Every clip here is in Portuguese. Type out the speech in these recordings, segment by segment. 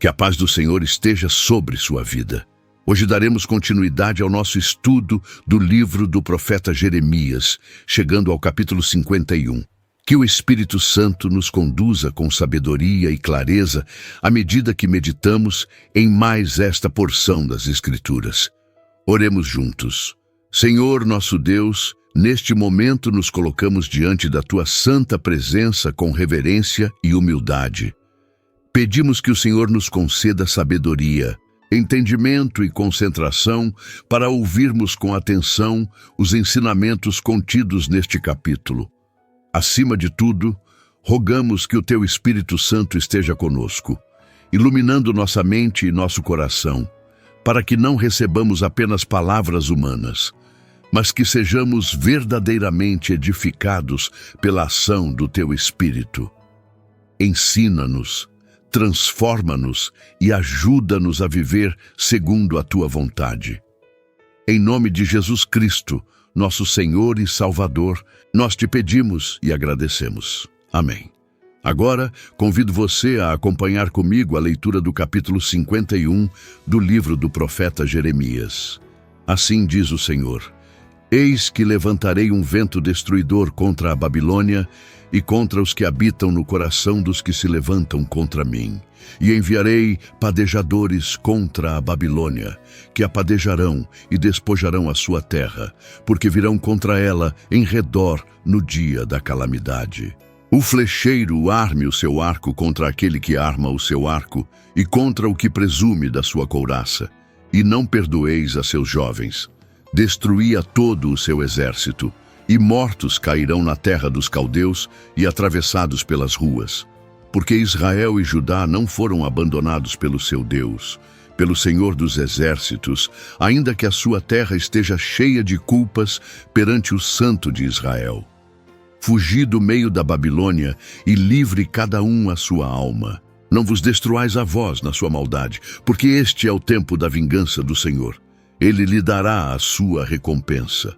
Que a paz do Senhor esteja sobre sua vida. Hoje daremos continuidade ao nosso estudo do livro do profeta Jeremias, chegando ao capítulo 51. Que o Espírito Santo nos conduza com sabedoria e clareza à medida que meditamos em mais esta porção das Escrituras. Oremos juntos. Senhor nosso Deus, neste momento nos colocamos diante da Tua santa presença com reverência e humildade. Pedimos que o Senhor nos conceda sabedoria, entendimento e concentração para ouvirmos com atenção os ensinamentos contidos neste capítulo. Acima de tudo, rogamos que o Teu Espírito Santo esteja conosco, iluminando nossa mente e nosso coração, para que não recebamos apenas palavras humanas, mas que sejamos verdadeiramente edificados pela ação do Teu Espírito. Ensina-nos, transforma-nos e ajuda-nos a viver segundo a Tua vontade. Em nome de Jesus Cristo, nosso Senhor e Salvador, nós te pedimos e agradecemos. Amém. Agora, convido você a acompanhar comigo a leitura do capítulo 51 do livro do profeta Jeremias. Assim diz o Senhor: Eis que levantarei um vento destruidor contra a Babilônia e contra os que habitam no coração dos que se levantam contra mim. E enviarei padejadores contra a Babilônia, que a padejarão e despojarão a sua terra, porque virão contra ela em redor no dia da calamidade. O flecheiro arme o seu arco contra aquele que arma o seu arco, e contra o que presume da sua couraça. E não perdoeis a seus jovens. Destruí a todo o seu exército, e mortos cairão na terra dos caldeus e atravessados pelas ruas. Porque Israel e Judá não foram abandonados pelo seu Deus, pelo Senhor dos exércitos, ainda que a sua terra esteja cheia de culpas perante o Santo de Israel. Fugi do meio da Babilônia e livre cada um a sua alma. Não vos destruais a vós na sua maldade, porque este é o tempo da vingança do Senhor. Ele lhe dará a sua recompensa.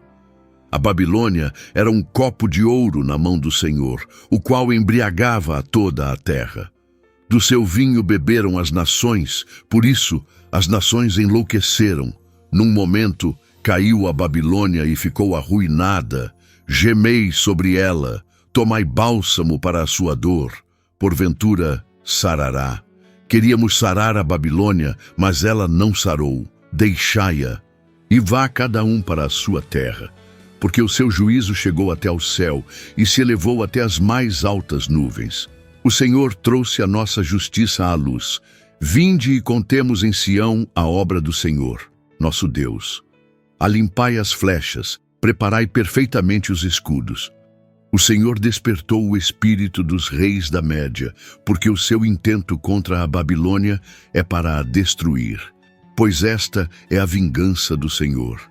A Babilônia era um copo de ouro na mão do Senhor, o qual embriagava a toda a terra. Do seu vinho beberam as nações, por isso as nações enlouqueceram. Num momento caiu a Babilônia e ficou arruinada. Gemei sobre ela, tomai bálsamo para a sua dor, porventura sarará. Queríamos sarar a Babilônia, mas ela não sarou. Deixai-a, e vá cada um para a sua terra, porque o seu juízo chegou até ao céu e se elevou até as mais altas nuvens. O Senhor trouxe a nossa justiça à luz. Vinde e contemos em Sião a obra do Senhor, nosso Deus. Alimpai as flechas, preparai perfeitamente os escudos. O Senhor despertou o espírito dos reis da Média, porque o seu intento contra a Babilônia é para a destruir. Pois esta é a vingança do Senhor,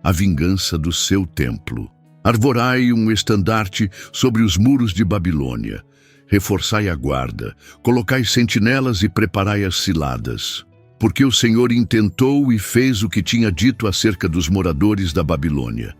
a vingança do seu templo. Arvorai um estandarte sobre os muros de Babilônia. Reforçai a guarda, colocai sentinelas e preparai as ciladas. Porque o Senhor intentou e fez o que tinha dito acerca dos moradores da Babilônia.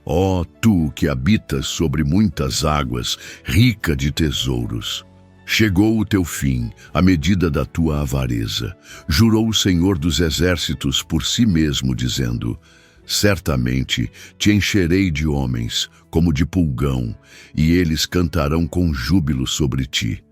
Ó, tu que habitas sobre muitas águas, rica de tesouros. Chegou o teu fim, à medida da tua avareza. Jurou o Senhor dos exércitos por si mesmo, dizendo: Certamente te encherei de homens, como de pulgão, e eles cantarão com júbilo sobre ti.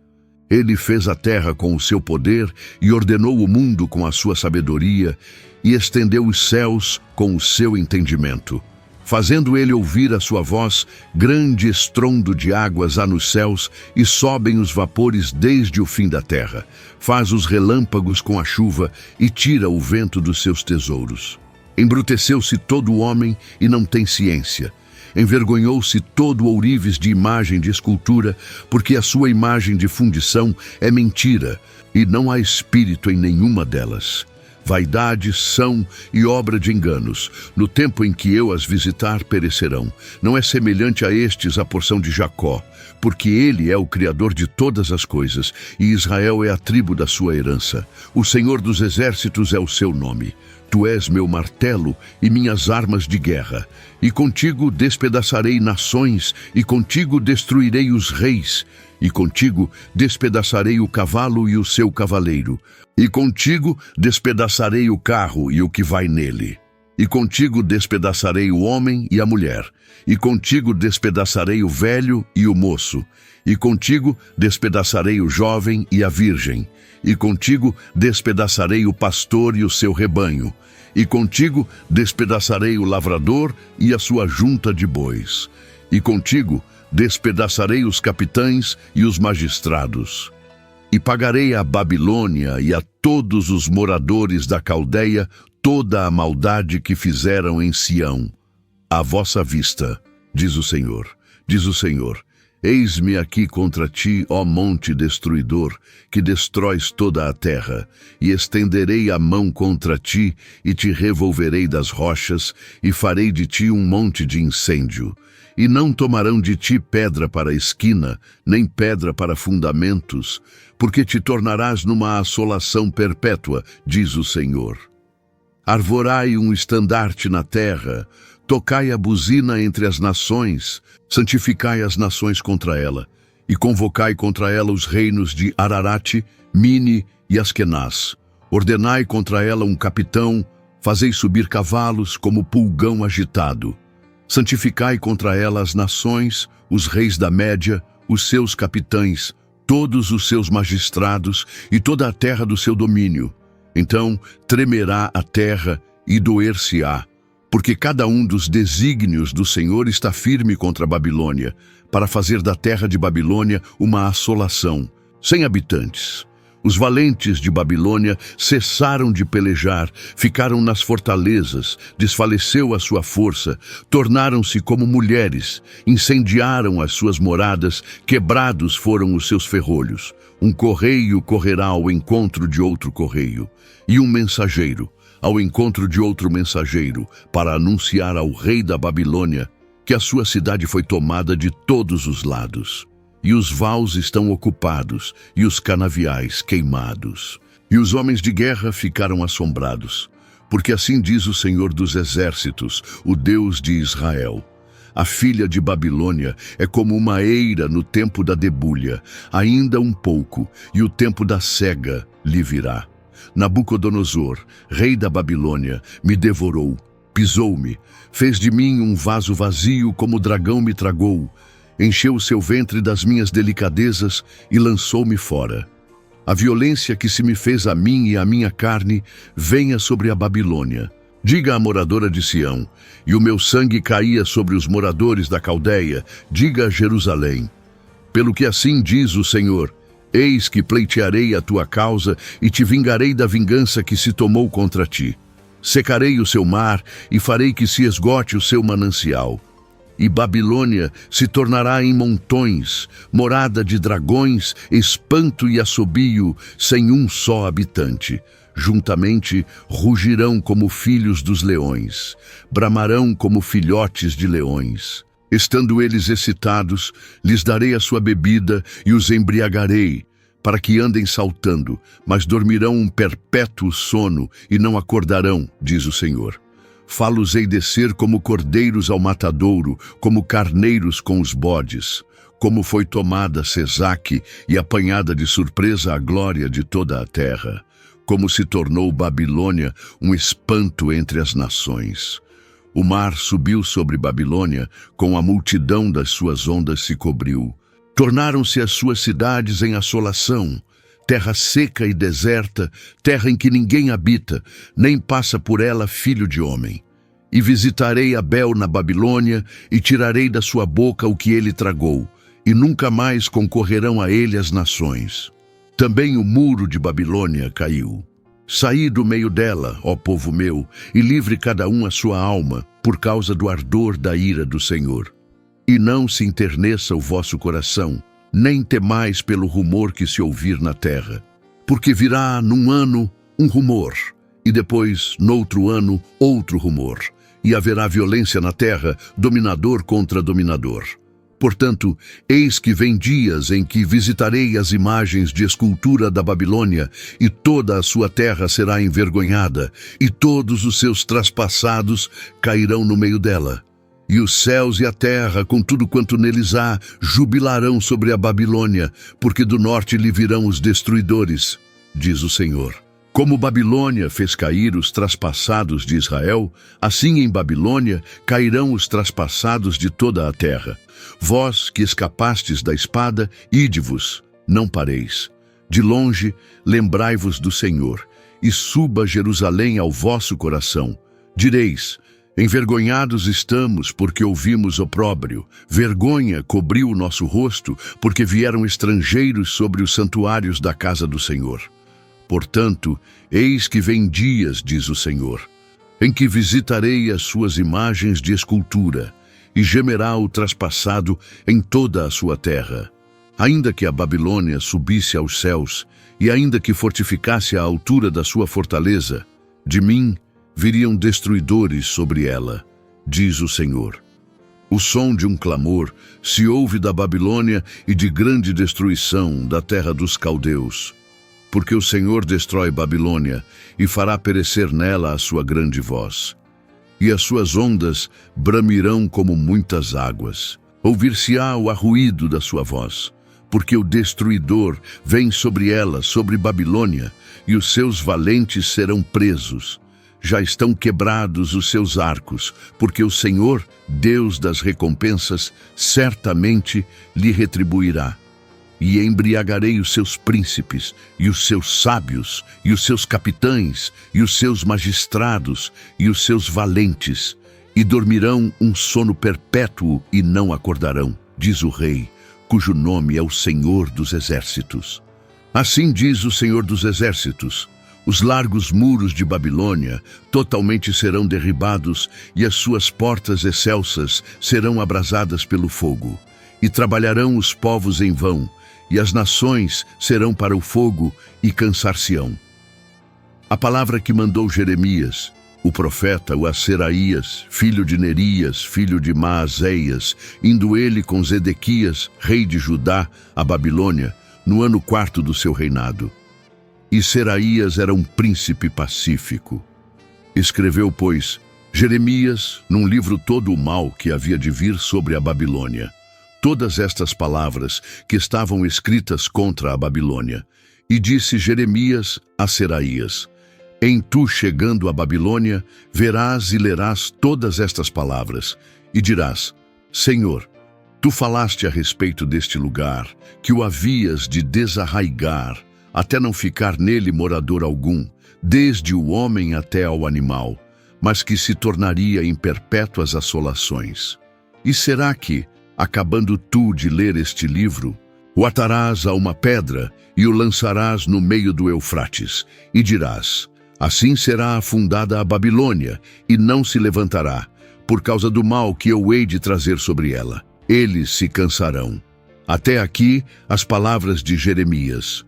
Ele fez a terra com o seu poder e ordenou o mundo com a sua sabedoria e estendeu os céus com o seu entendimento. Fazendo ele ouvir a sua voz, grande estrondo de águas há nos céus e sobem os vapores desde o fim da terra. Faz os relâmpagos com a chuva e tira o vento dos seus tesouros. Embruteceu-se todo o homem e não tem ciência. Envergonhou-se todo o ourives de imagem de escultura, porque a sua imagem de fundição é mentira, e não há espírito em nenhuma delas. Vaidade, são e obra de enganos. No tempo em que eu as visitar, perecerão. Não é semelhante a estes a porção de Jacó, porque ele é o Criador de todas as coisas, e Israel é a tribo da sua herança. O Senhor dos exércitos é o seu nome. Tu és meu martelo e minhas armas de guerra. E contigo despedaçarei nações, e contigo destruirei os reis, e contigo despedaçarei o cavalo e o seu cavaleiro, e contigo despedaçarei o carro e o que vai nele. E contigo despedaçarei o homem e a mulher, e contigo despedaçarei o velho e o moço, e contigo despedaçarei o jovem e a virgem, e contigo despedaçarei o pastor e o seu rebanho, e contigo despedaçarei o lavrador e a sua junta de bois, e contigo despedaçarei os capitães e os magistrados. E pagarei a Babilônia e a todos os moradores da Caldeia toda a maldade que fizeram em Sião, à vossa vista, diz o Senhor. Diz o Senhor: eis-me aqui contra ti, ó monte destruidor, que destróis toda a terra, e estenderei a mão contra ti, e te revolverei das rochas, e farei de ti um monte de incêndio. E não tomarão de ti pedra para esquina, nem pedra para fundamentos, porque te tornarás numa assolação perpétua, diz o Senhor. Arvorai um estandarte na terra, tocai a buzina entre as nações, santificai as nações contra ela, e convocai contra ela os reinos de Ararate, Mini e Askenaz. Ordenai contra ela um capitão, fazei subir cavalos como pulgão agitado. Santificai contra ela as nações, os reis da Média, os seus capitães, todos os seus magistrados e toda a terra do seu domínio. Então tremerá a terra e doer-se-á, porque cada um dos desígnios do Senhor está firme contra a Babilônia, para fazer da terra de Babilônia uma assolação, sem habitantes. Os valentes de Babilônia cessaram de pelejar, ficaram nas fortalezas, desfaleceu a sua força, tornaram-se como mulheres, incendiaram as suas moradas, quebrados foram os seus ferrolhos. Um correio correrá ao encontro de outro correio, e um mensageiro ao encontro de outro mensageiro, para anunciar ao rei da Babilônia que a sua cidade foi tomada de todos os lados. E os vaus estão ocupados, e os canaviais queimados. E os homens de guerra ficaram assombrados, porque assim diz o Senhor dos Exércitos, o Deus de Israel: a filha de Babilônia é como uma eira no tempo da debulha, ainda um pouco, e o tempo da cega lhe virá. Nabucodonosor, rei da Babilônia, me devorou, pisou-me, fez de mim um vaso vazio como o dragão me tragou, encheu o seu ventre das minhas delicadezas e lançou-me fora. A violência que se me fez a mim e à minha carne venha sobre a Babilônia. Diga à moradora de Sião, e o meu sangue caía sobre os moradores da Caldeia, diga a Jerusalém: pelo que assim diz o Senhor, eis que pleitearei a tua causa e te vingarei da vingança que se tomou contra ti. Secarei o seu mar e farei que se esgote o seu manancial. E Babilônia se tornará em montões, morada de dragões, espanto e assobio, sem um só habitante. Juntamente rugirão como filhos dos leões, bramarão como filhotes de leões. Estando eles excitados, lhes darei a sua bebida e os embriagarei, para que andem saltando, mas dormirão um perpétuo sono e não acordarão, diz o Senhor. Fá-los-ei descer como cordeiros ao matadouro, como carneiros com os bodes. Como foi tomada Sesaque e apanhada de surpresa a glória de toda a terra. Como se tornou Babilônia um espanto entre as nações. O mar subiu sobre Babilônia, com a multidão das suas ondas se cobriu. Tornaram-se as suas cidades em assolação, terra seca e deserta, terra em que ninguém habita, nem passa por ela filho de homem. E visitarei Abel na Babilônia, e tirarei da sua boca o que ele tragou, e nunca mais concorrerão a ele as nações. Também o muro de Babilônia caiu. Saí do meio dela, ó povo meu, e livre cada um a sua alma, por causa do ardor da ira do Senhor. E não se enterneça o vosso coração, nem temais pelo rumor que se ouvir na terra. Porque virá num ano um rumor, e depois, noutro ano, outro rumor. E haverá violência na terra, dominador contra dominador. Portanto, eis que vem dias em que visitarei as imagens de escultura da Babilônia, e toda a sua terra será envergonhada, e todos os seus traspassados cairão no meio dela. E os céus e a terra, com tudo quanto neles há, jubilarão sobre a Babilônia, porque do norte lhe virão os destruidores, diz o Senhor. Como Babilônia fez cair os traspassados de Israel, assim em Babilônia cairão os traspassados de toda a terra. Vós que escapastes da espada, ide-vos, não pareis. De longe, lembrai-vos do Senhor, e suba Jerusalém ao vosso coração. Direis: envergonhados estamos, porque ouvimos opróbrio. Vergonha cobriu o nosso rosto, porque vieram estrangeiros sobre os santuários da casa do Senhor. Portanto, eis que vem dias, diz o Senhor, em que visitarei as suas imagens de escultura, e gemerá o traspassado em toda a sua terra. Ainda que a Babilônia subisse aos céus, e ainda que fortificasse a altura da sua fortaleza, de mim viriam destruidores sobre ela, diz o Senhor. O som de um clamor se ouve da Babilônia e de grande destruição da terra dos caldeus, porque o Senhor destrói Babilônia e fará perecer nela a sua grande voz. E as suas ondas bramirão como muitas águas. Ouvir-se-á o arruído da sua voz, porque o destruidor vem sobre ela, sobre Babilônia, e os seus valentes serão presos. Já estão quebrados os seus arcos, porque o Senhor, Deus das recompensas, certamente lhe retribuirá. E embriagarei os seus príncipes, e os seus sábios, e os seus capitães, e os seus magistrados, e os seus valentes, e dormirão um sono perpétuo e não acordarão, diz o Rei, cujo nome é o Senhor dos Exércitos. Assim diz o Senhor dos Exércitos: os largos muros de Babilônia totalmente serão derribados, e as suas portas excelsas serão abrasadas pelo fogo. E trabalharão os povos em vão, e as nações serão para o fogo e cansar-se-ão. A palavra que mandou Jeremias, o profeta, o Seraías, filho de Nerias, filho de Maazéias, indo ele com Zedequias, rei de Judá, a Babilônia, no ano 4º do seu reinado. E Seraías era um príncipe pacífico. Escreveu, pois, Jeremias, num livro todo o mal que havia de vir sobre a Babilônia, todas estas palavras que estavam escritas contra a Babilônia. E disse Jeremias a Seraías: em tu chegando à Babilônia, verás e lerás todas estas palavras, e dirás: Senhor, tu falaste a respeito deste lugar, que o havias de desarraigar, até não ficar nele morador algum, desde o homem até ao animal, mas que se tornaria em perpétuas assolações. E será que, acabando tu de ler este livro, o atarás a uma pedra e o lançarás no meio do Eufrates, e dirás: assim será afundada a Babilônia, e não se levantará, por causa do mal que eu hei de trazer sobre ela. Eles se cansarão. Até aqui as palavras de Jeremias.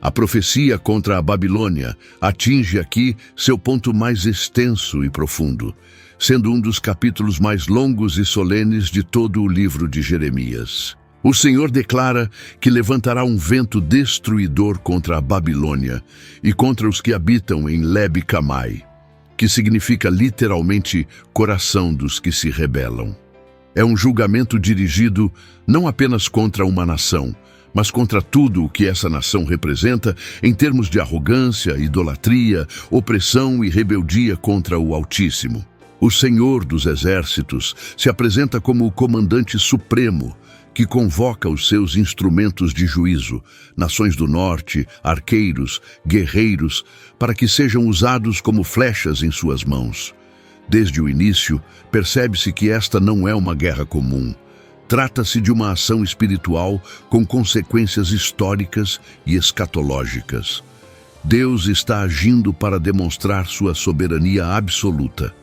A profecia contra a Babilônia atinge aqui seu ponto mais extenso e profundo, sendo um dos capítulos mais longos e solenes de todo o livro de Jeremias. O Senhor declara que levantará um vento destruidor contra a Babilônia e contra os que habitam em Leb-Camai, que significa literalmente coração dos que se rebelam. É um julgamento dirigido não apenas contra uma nação, mas contra tudo o que essa nação representa em termos de arrogância, idolatria, opressão e rebeldia contra o Altíssimo. O Senhor dos Exércitos se apresenta como o comandante supremo, que convoca os seus instrumentos de juízo, nações do norte, arqueiros, guerreiros, para que sejam usados como flechas em suas mãos. Desde o início, percebe-se que esta não é uma guerra comum. Trata-se de uma ação espiritual com consequências históricas e escatológicas. Deus está agindo para demonstrar sua soberania absoluta.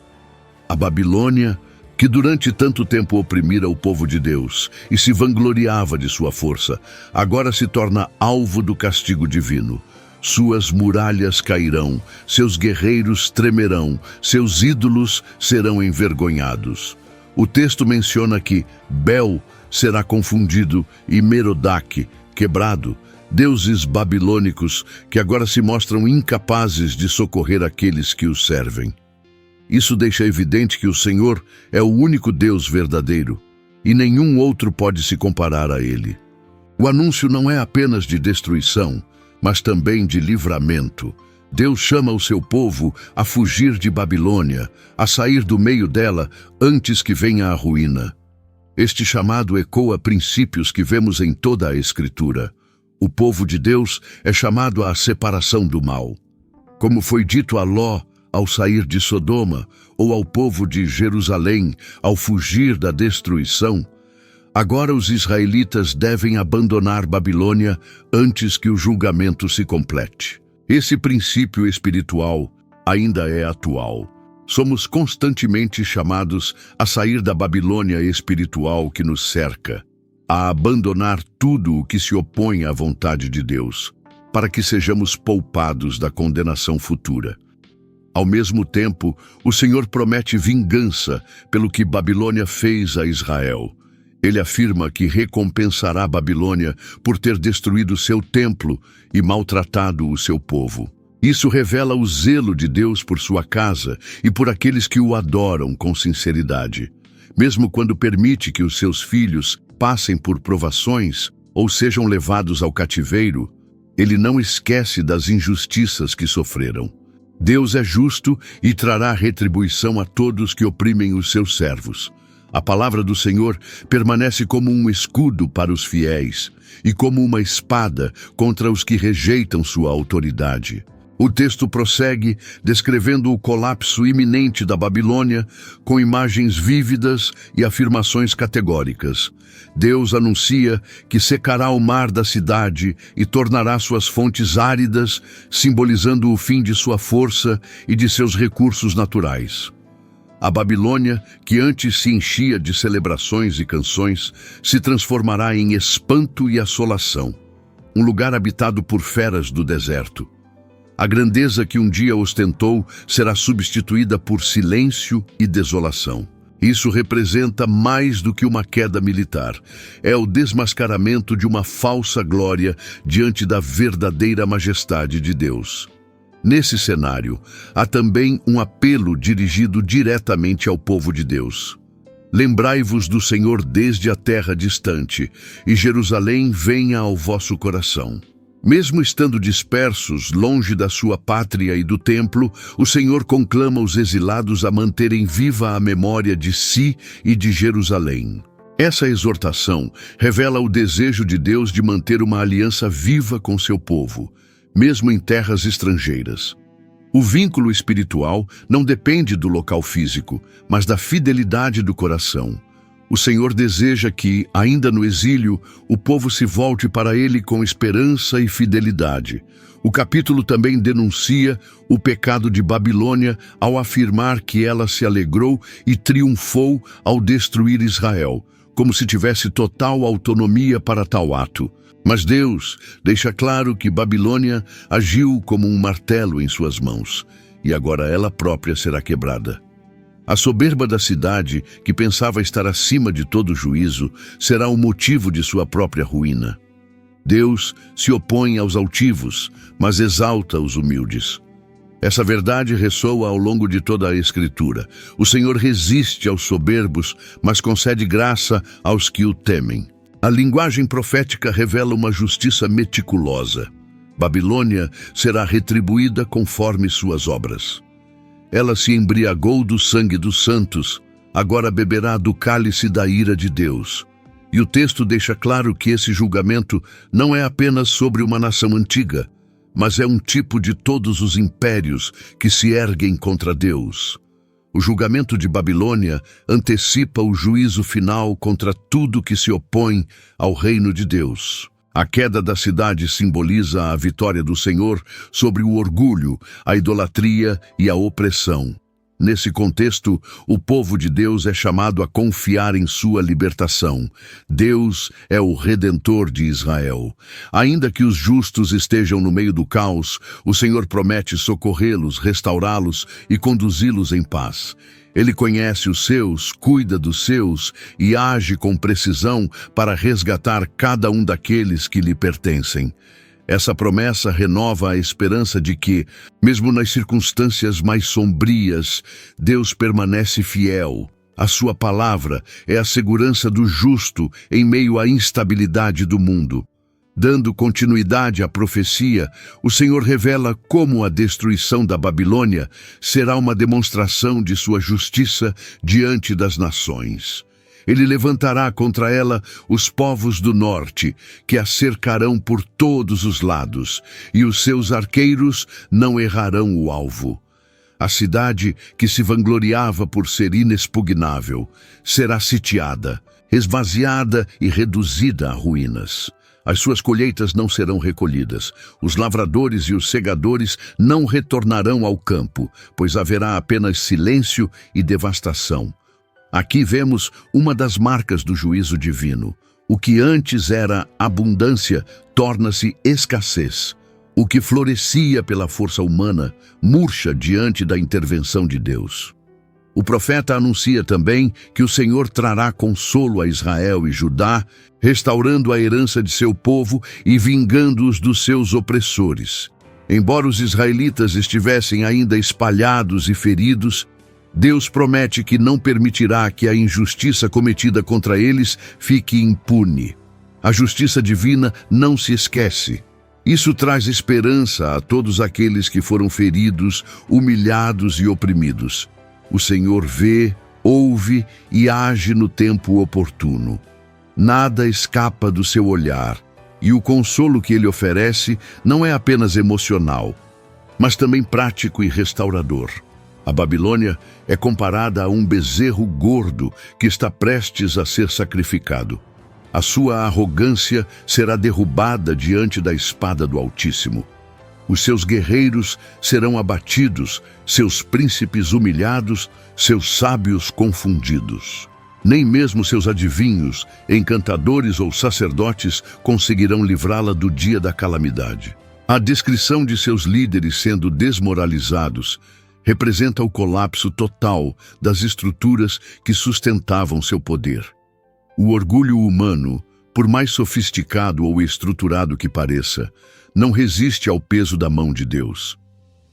A Babilônia, que durante tanto tempo oprimira o povo de Deus e se vangloriava de sua força, agora se torna alvo do castigo divino. Suas muralhas cairão, seus guerreiros tremerão, seus ídolos serão envergonhados. O texto menciona que Bel será confundido e Merodach quebrado, deuses babilônicos que agora se mostram incapazes de socorrer aqueles que os servem. Isso deixa evidente que o Senhor é o único Deus verdadeiro, e nenhum outro pode se comparar a Ele. O anúncio não é apenas de destruição, mas também de livramento. Deus chama o seu povo a fugir de Babilônia, a sair do meio dela antes que venha a ruína. Este chamado ecoa princípios que vemos em toda a Escritura. O povo de Deus é chamado à separação do mal. Como foi dito a Ló ao sair de Sodoma, ou ao povo de Jerusalém ao fugir da destruição, agora os israelitas devem abandonar Babilônia antes que o julgamento se complete. Esse princípio espiritual ainda é atual. Somos constantemente chamados a sair da Babilônia espiritual que nos cerca, a abandonar tudo o que se opõe à vontade de Deus, para que sejamos poupados da condenação futura. Ao mesmo tempo, o Senhor promete vingança pelo que Babilônia fez a Israel. Ele afirma que recompensará Babilônia por ter destruído seu templo e maltratado o seu povo. Isso revela o zelo de Deus por sua casa e por aqueles que o adoram com sinceridade. Mesmo quando permite que os seus filhos passem por provações ou sejam levados ao cativeiro, ele não esquece das injustiças que sofreram. Deus é justo e trará retribuição a todos que oprimem os seus servos. A palavra do Senhor permanece como um escudo para os fiéis e como uma espada contra os que rejeitam sua autoridade. O texto prossegue descrevendo o colapso iminente da Babilônia com imagens vívidas e afirmações categóricas. Deus anuncia que secará o mar da cidade e tornará suas fontes áridas, simbolizando o fim de sua força e de seus recursos naturais. A Babilônia, que antes se enchia de celebrações e canções, se transformará em espanto e assolação, um lugar habitado por feras do deserto. A grandeza que um dia ostentou será substituída por silêncio e desolação. Isso representa mais do que uma queda militar. É o desmascaramento de uma falsa glória diante da verdadeira majestade de Deus. Nesse cenário, há também um apelo dirigido diretamente ao povo de Deus. Lembrai-vos do Senhor desde a terra distante, e Jerusalém venha ao vosso coração. Mesmo estando dispersos, longe da sua pátria e do templo, o Senhor conclama os exilados a manterem viva a memória de si e de Jerusalém. Essa exortação revela o desejo de Deus de manter uma aliança viva com seu povo, mesmo em terras estrangeiras. O vínculo espiritual não depende do local físico, mas da fidelidade do coração. O Senhor deseja que, ainda no exílio, o povo se volte para Ele com esperança e fidelidade. O capítulo também denuncia o pecado de Babilônia ao afirmar que ela se alegrou e triunfou ao destruir Israel, como se tivesse total autonomia para tal ato. Mas Deus deixa claro que Babilônia agiu como um martelo em suas mãos, e agora ela própria será quebrada. A soberba da cidade, que pensava estar acima de todo juízo, será o motivo de sua própria ruína. Deus se opõe aos altivos, mas exalta os humildes. Essa verdade ressoa ao longo de toda a Escritura. O Senhor resiste aos soberbos, mas concede graça aos que o temem. A linguagem profética revela uma justiça meticulosa. Babilônia será retribuída conforme suas obras. Ela se embriagou do sangue dos santos, agora beberá do cálice da ira de Deus. E o texto deixa claro que esse julgamento não é apenas sobre uma nação antiga, mas é um tipo de todos os impérios que se erguem contra Deus. O julgamento de Babilônia antecipa o juízo final contra tudo que se opõe ao reino de Deus. A queda da cidade simboliza a vitória do Senhor sobre o orgulho, a idolatria e a opressão. Nesse contexto, o povo de Deus é chamado a confiar em sua libertação. Deus é o Redentor de Israel. Ainda que os justos estejam no meio do caos, o Senhor promete socorrê-los, restaurá-los e conduzi-los em paz. Ele conhece os seus, cuida dos seus e age com precisão para resgatar cada um daqueles que lhe pertencem. Essa promessa renova a esperança de que, mesmo nas circunstâncias mais sombrias, Deus permanece fiel. A sua palavra é a segurança do justo em meio à instabilidade do mundo. Dando continuidade à profecia, o Senhor revela como a destruição da Babilônia será uma demonstração de sua justiça diante das nações. Ele levantará contra ela os povos do norte, que a cercarão por todos os lados, e os seus arqueiros não errarão o alvo. A cidade, que se vangloriava por ser inexpugnável, será sitiada, esvaziada e reduzida a ruínas. As suas colheitas não serão recolhidas, os lavradores e os segadores não retornarão ao campo, pois haverá apenas silêncio e devastação. Aqui vemos uma das marcas do juízo divino. O que antes era abundância torna-se escassez. O que florescia pela força humana murcha diante da intervenção de Deus. O profeta anuncia também que o Senhor trará consolo a Israel e Judá, restaurando a herança de seu povo e vingando-os dos seus opressores. Embora os israelitas estivessem ainda espalhados e feridos, Deus promete que não permitirá que a injustiça cometida contra eles fique impune. A justiça divina não se esquece. Isso traz esperança a todos aqueles que foram feridos, humilhados e oprimidos. O Senhor vê, ouve e age no tempo oportuno. Nada escapa do seu olhar, e o consolo que ele oferece não é apenas emocional, mas também prático e restaurador. A Babilônia é comparada a um bezerro gordo que está prestes a ser sacrificado. A sua arrogância será derrubada diante da espada do Altíssimo. Os seus guerreiros serão abatidos, seus príncipes humilhados, seus sábios confundidos. Nem mesmo seus adivinhos, encantadores ou sacerdotes conseguirão livrá-la do dia da calamidade. A descrição de seus líderes sendo desmoralizados representa o colapso total das estruturas que sustentavam seu poder. O orgulho humano, por mais sofisticado ou estruturado que pareça, não resiste ao peso da mão de Deus.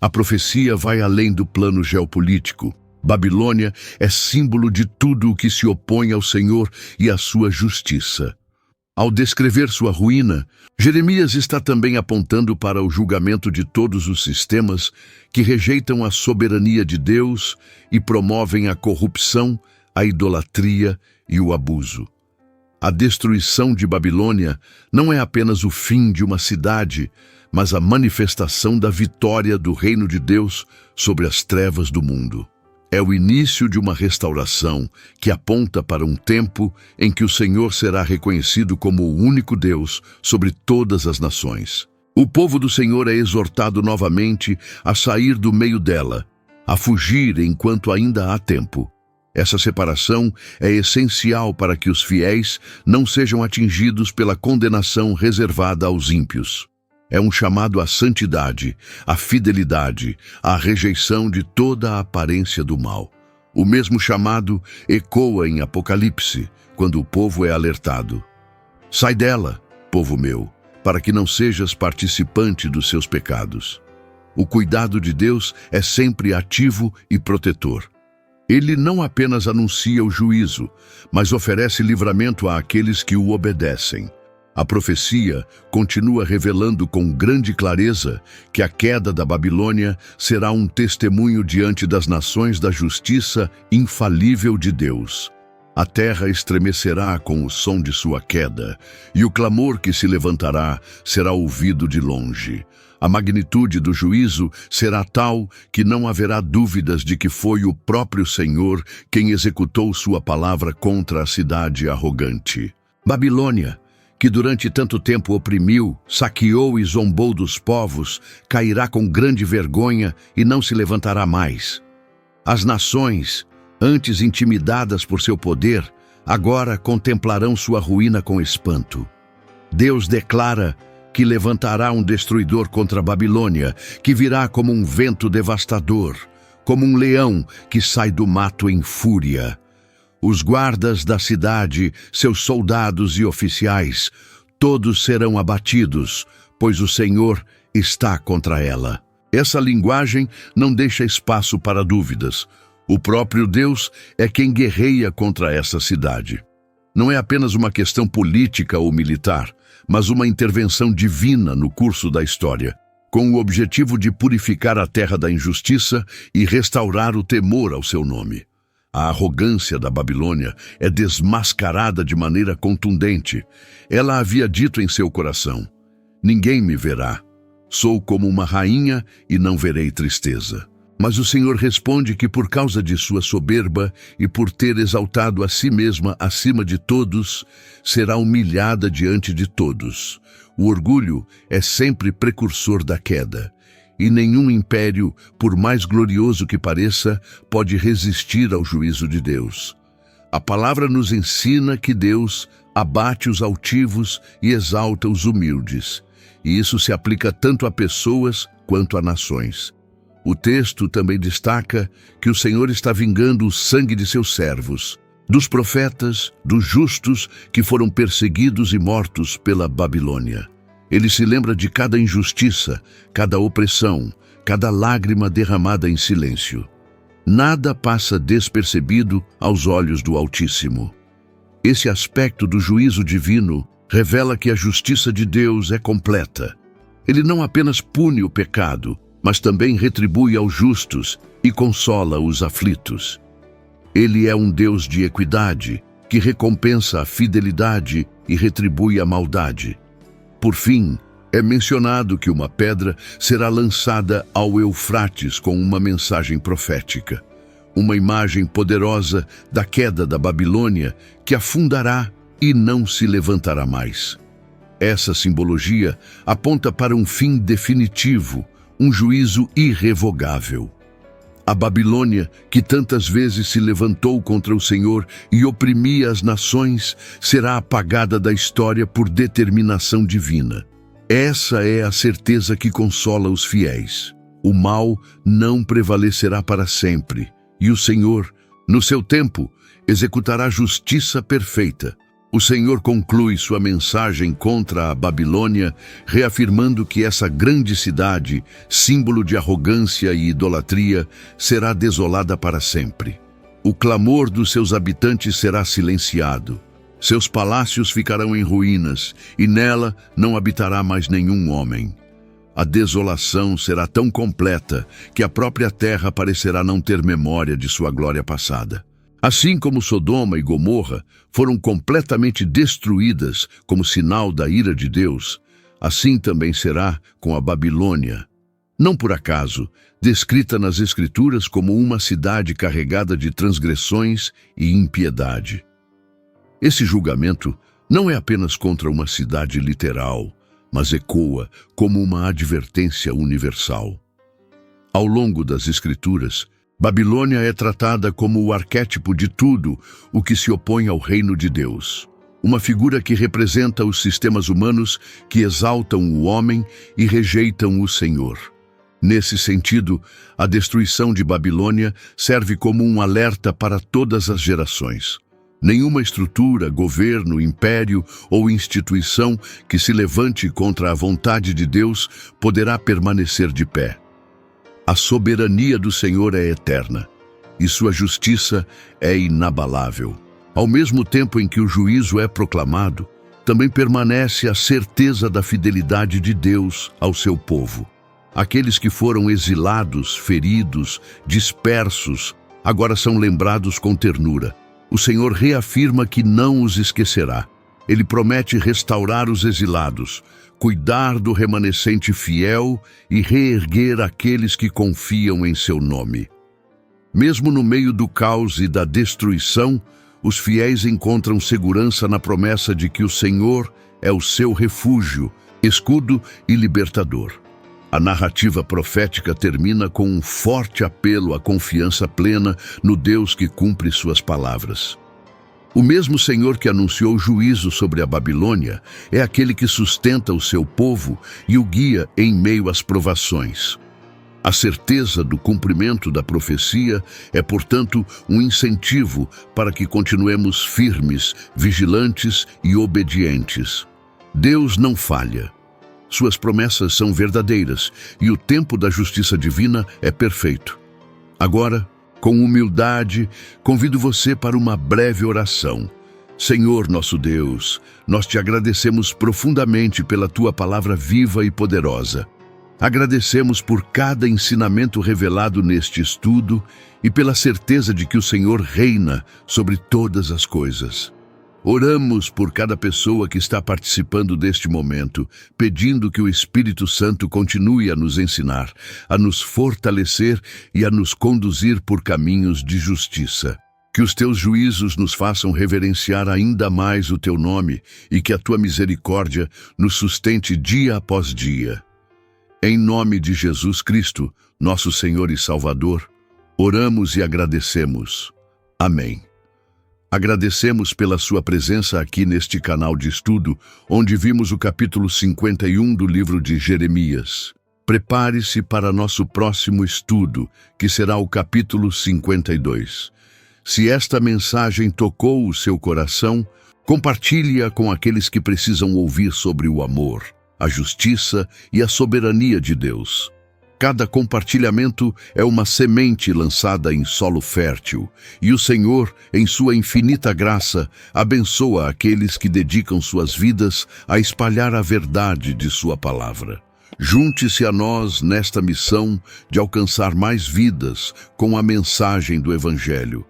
A profecia vai além do plano geopolítico. Babilônia é símbolo de tudo o que se opõe ao Senhor e à sua justiça. Ao descrever sua ruína, Jeremias está também apontando para o julgamento de todos os sistemas que rejeitam a soberania de Deus e promovem a corrupção, a idolatria e o abuso. A destruição de Babilônia não é apenas o fim de uma cidade, mas a manifestação da vitória do reino de Deus sobre as trevas do mundo. É o início de uma restauração que aponta para um tempo em que o Senhor será reconhecido como o único Deus sobre todas as nações. O povo do Senhor é exortado novamente a sair do meio dela, a fugir enquanto ainda há tempo. Essa separação é essencial para que os fiéis não sejam atingidos pela condenação reservada aos ímpios. É um chamado à santidade, à fidelidade, à rejeição de toda a aparência do mal. O mesmo chamado ecoa em Apocalipse, quando o povo é alertado. Sai dela, povo meu, para que não sejas participante dos seus pecados. O cuidado de Deus é sempre ativo e protetor. Ele não apenas anuncia o juízo, mas oferece livramento àqueles que o obedecem. A profecia continua revelando com grande clareza que a queda da Babilônia será um testemunho diante das nações da justiça infalível de Deus. A terra estremecerá com o som de sua queda, e o clamor que se levantará será ouvido de longe. A magnitude do juízo será tal que não haverá dúvidas de que foi o próprio Senhor quem executou sua palavra contra a cidade arrogante. Babilônia, que durante tanto tempo oprimiu, saqueou e zombou dos povos, cairá com grande vergonha e não se levantará mais. As nações, antes intimidadas por seu poder, agora contemplarão sua ruína com espanto. Deus declara que levantará um destruidor contra a Babilônia, que virá como um vento devastador, como um leão que sai do mato em fúria. Os guardas da cidade, seus soldados e oficiais, todos serão abatidos, pois o Senhor está contra ela. Essa linguagem não deixa espaço para dúvidas. O próprio Deus é quem guerreia contra essa cidade. Não é apenas uma questão política ou militar, mas uma intervenção divina no curso da história, com o objetivo de purificar a terra da injustiça e restaurar o temor ao seu nome. A arrogância da Babilônia é desmascarada de maneira contundente. Ela havia dito em seu coração: ninguém me verá. Sou como uma rainha e não verei tristeza. Mas o Senhor responde que por causa de sua soberba e por ter exaltado a si mesma acima de todos, será humilhada diante de todos. O orgulho é sempre precursor da queda, e nenhum império, por mais glorioso que pareça, pode resistir ao juízo de Deus. A palavra nos ensina que Deus abate os altivos e exalta os humildes, e isso se aplica tanto a pessoas quanto a nações. O texto também destaca que o Senhor está vingando o sangue de seus servos, dos profetas, dos justos que foram perseguidos e mortos pela Babilônia. Ele se lembra de cada injustiça, cada opressão, cada lágrima derramada em silêncio. Nada passa despercebido aos olhos do Altíssimo. Esse aspecto do juízo divino revela que a justiça de Deus é completa. Ele não apenas pune o pecado, mas também retribui aos justos e consola os aflitos. Ele é um Deus de equidade, que recompensa a fidelidade e retribui a maldade. Por fim, é mencionado que uma pedra será lançada ao Eufrates com uma mensagem profética, uma imagem poderosa da queda da Babilônia que afundará e não se levantará mais. Essa simbologia aponta para um fim definitivo, um juízo irrevogável. A Babilônia, que tantas vezes se levantou contra o Senhor e oprimia as nações, será apagada da história por determinação divina. Essa é a certeza que consola os fiéis. O mal não prevalecerá para sempre, e o Senhor, no seu tempo, executará justiça perfeita. O Senhor conclui sua mensagem contra a Babilônia, reafirmando que essa grande cidade, símbolo de arrogância e idolatria, será desolada para sempre. O clamor dos seus habitantes será silenciado. Seus palácios ficarão em ruínas, e nela não habitará mais nenhum homem. A desolação será tão completa que a própria terra parecerá não ter memória de sua glória passada. Assim como Sodoma e Gomorra foram completamente destruídas como sinal da ira de Deus, assim também será com a Babilônia. Não por acaso, descrita nas Escrituras como uma cidade carregada de transgressões e impiedade. Esse julgamento não é apenas contra uma cidade literal, mas ecoa como uma advertência universal. Ao longo das Escrituras, Babilônia é tratada como o arquétipo de tudo o que se opõe ao reino de Deus. Uma figura que representa os sistemas humanos que exaltam o homem e rejeitam o Senhor. Nesse sentido, a destruição de Babilônia serve como um alerta para todas as gerações. Nenhuma estrutura, governo, império ou instituição que se levante contra a vontade de Deus poderá permanecer de pé. A soberania do Senhor é eterna, e sua justiça é inabalável. Ao mesmo tempo em que o juízo é proclamado, também permanece a certeza da fidelidade de Deus ao seu povo. Aqueles que foram exilados, feridos, dispersos, agora são lembrados com ternura. O Senhor reafirma que não os esquecerá. Ele promete restaurar os exilados, cuidar do remanescente fiel e reerguer aqueles que confiam em seu nome. Mesmo no meio do caos e da destruição, os fiéis encontram segurança na promessa de que o Senhor é o seu refúgio, escudo e libertador. A narrativa profética termina com um forte apelo à confiança plena no Deus que cumpre suas palavras. O mesmo Senhor que anunciou juízo sobre a Babilônia é aquele que sustenta o seu povo e o guia em meio às provações. A certeza do cumprimento da profecia é, portanto, um incentivo para que continuemos firmes, vigilantes e obedientes. Deus não falha. Suas promessas são verdadeiras e o tempo da justiça divina é perfeito. Agora, com humildade, convido você para uma breve oração. Senhor nosso Deus, nós te agradecemos profundamente pela tua palavra viva e poderosa. Agradecemos por cada ensinamento revelado neste estudo e pela certeza de que o Senhor reina sobre todas as coisas. Oramos por cada pessoa que está participando deste momento, pedindo que o Espírito Santo continue a nos ensinar, a nos fortalecer e a nos conduzir por caminhos de justiça. Que os teus juízos nos façam reverenciar ainda mais o teu nome e que a tua misericórdia nos sustente dia após dia. Em nome de Jesus Cristo, nosso Senhor e Salvador, oramos e agradecemos. Amém. Agradecemos pela sua presença aqui neste canal de estudo, onde vimos o capítulo 51 do livro de Jeremias. Prepare-se para nosso próximo estudo, que será o capítulo 52. Se esta mensagem tocou o seu coração, compartilhe-a com aqueles que precisam ouvir sobre o amor, a justiça e a soberania de Deus. Cada compartilhamento é uma semente lançada em solo fértil, e o Senhor, em sua infinita graça, abençoa aqueles que dedicam suas vidas a espalhar a verdade de sua palavra. Junte-se a nós nesta missão de alcançar mais vidas com a mensagem do Evangelho.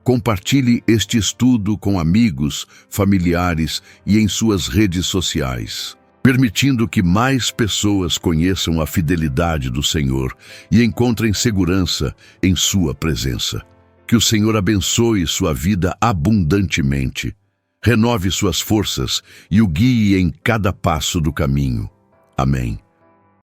Compartilhe este estudo com amigos, familiares e em suas redes sociais, permitindo que mais pessoas conheçam a fidelidade do Senhor e encontrem segurança em sua presença. Que o Senhor abençoe sua vida abundantemente, renove suas forças e o guie em cada passo do caminho. Amém.